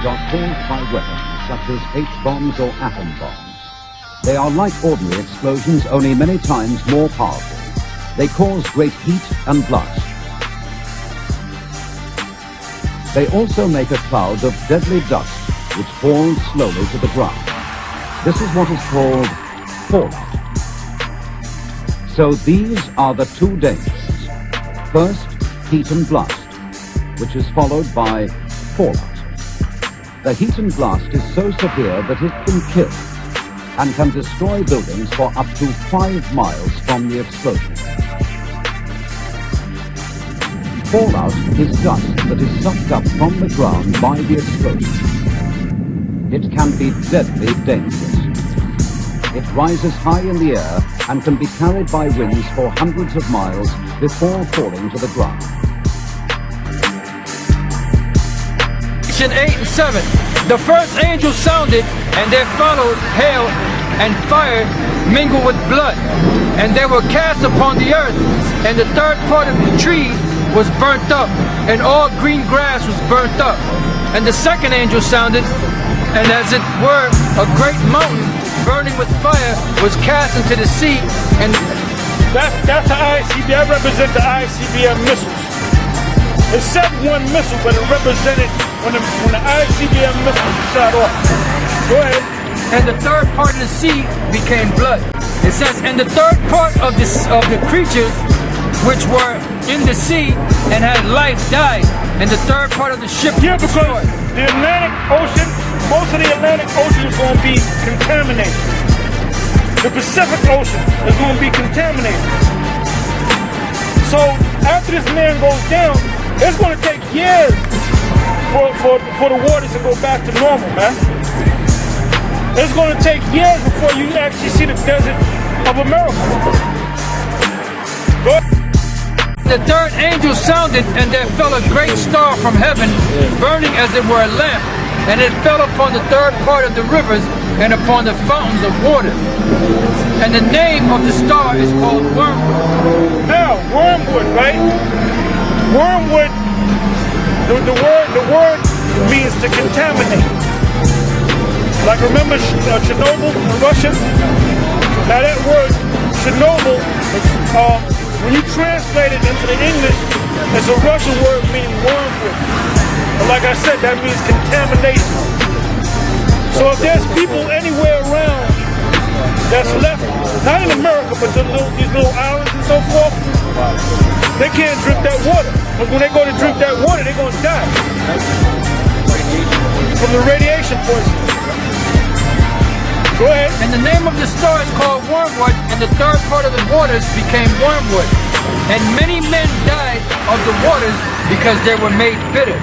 are caused by weapons such as H-bombs or atom bombs. They are like ordinary explosions, only many times more powerful. They cause great heat and blast. They also make a cloud of deadly dust which falls slowly to the ground. This is what is called fallout. So these are the two dangers. First, heat and blast, which is followed by fallout. The heat and blast is so severe that it can kill and can destroy buildings for up to 5 miles from the explosion. Fallout is dust that is sucked up from the ground by the explosion. It can be deadly dangerous. It rises high in the air and can be carried by winds for hundreds of miles before falling to the ground. Section 8 and 7. The first angel sounded, and there followed hail and fire mingled with blood, and they were cast upon the earth, and the third part of the trees was burnt up, and all green grass was burnt up. And the second angel sounded, and as it were a great mountain burning with fire was cast into the sea. And that's the ICBM. That represents the ICBM missiles. It said one missile, but it represented when the ICBM missile was shot off. Go ahead. And the third part of the sea became blood. It says, and the third part of the creatures which were in the sea and had life died, and the third part of the ship was destroyed. The Atlantic Ocean, most of the Atlantic Ocean is going to be contaminated. The Pacific Ocean is going to be contaminated. So after this man goes down, it's going to take years for the waters to go back to normal, man. It's going to take years before you actually see the desert of America. Go ahead. The third angel sounded, and there fell a great star from heaven, burning as it were a lamp, and it fell upon the third part of the rivers and upon the fountains of water. And the name of the star is called Wormwood. Now, wormwood, right? Wormwood, the word means to contaminate. Like remember Chernobyl in Russian? Now that word, Chernobyl, when you translate it into the English, it's a Russian word meaning wormwood. And like I said, that means contamination. So if there's people anywhere around that's left, not in America, but these little islands and so forth, they can't drink that water. But when they go to drink that water, they're going to die from the radiation poisoning. Go ahead. And the name of the star is called Wormwood, and the third part of the waters became wormwood. And many men died of the waters because they were made bitter.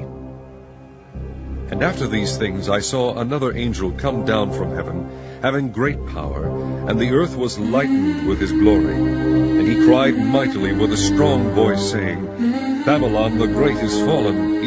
14. And after these things I saw another angel come down from heaven, having great power, and the earth was lightened with his glory. And he cried mightily with a strong voice, saying, Babylon the great is fallen,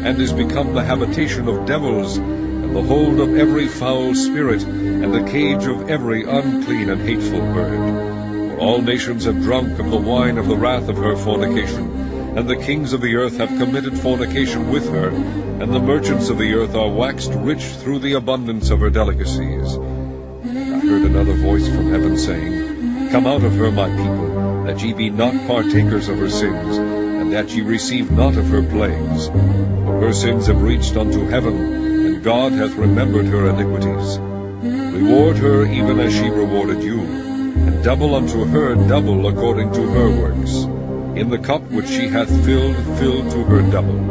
and is become the habitation of devils, and the hold of every foul spirit, and the cage of every unclean and hateful bird. For all nations have drunk of the wine of the wrath of her fornication, and the kings of the earth have committed fornication with her, and the merchants of the earth are waxed rich through the abundance of her delicacies. And I heard another voice from heaven saying, Come out of her, my people, that ye be not partakers of her sins, and that ye receive not of her plagues. For her sins have reached unto heaven, and God hath remembered her iniquities. Reward her even as she rewarded you, and double unto her double according to her works. In the cup which she hath filled, fill to her double.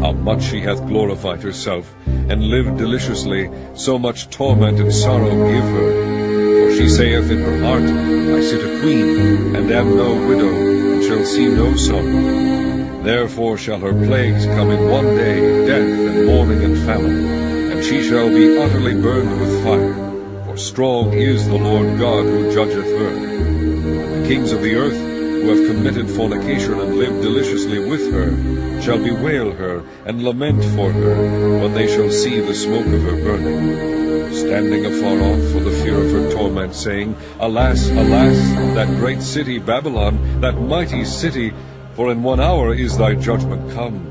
How much she hath glorified herself, and lived deliciously, so much torment and sorrow give her. For she saith in her heart, I sit a queen, and am no widow, and shall see no sorrow. Therefore shall her plagues come in one day, death, and mourning, and famine, and she shall be utterly burned with fire. For strong is the Lord God who judgeth her. And the kings of the earth, who have committed fornication and lived deliciously with her, shall bewail her and lament for her when they shall see the smoke of her burning, standing afar off for the fear of her torment, saying, Alas, alas, that great city Babylon, that mighty city, for in 1 hour is thy judgment come.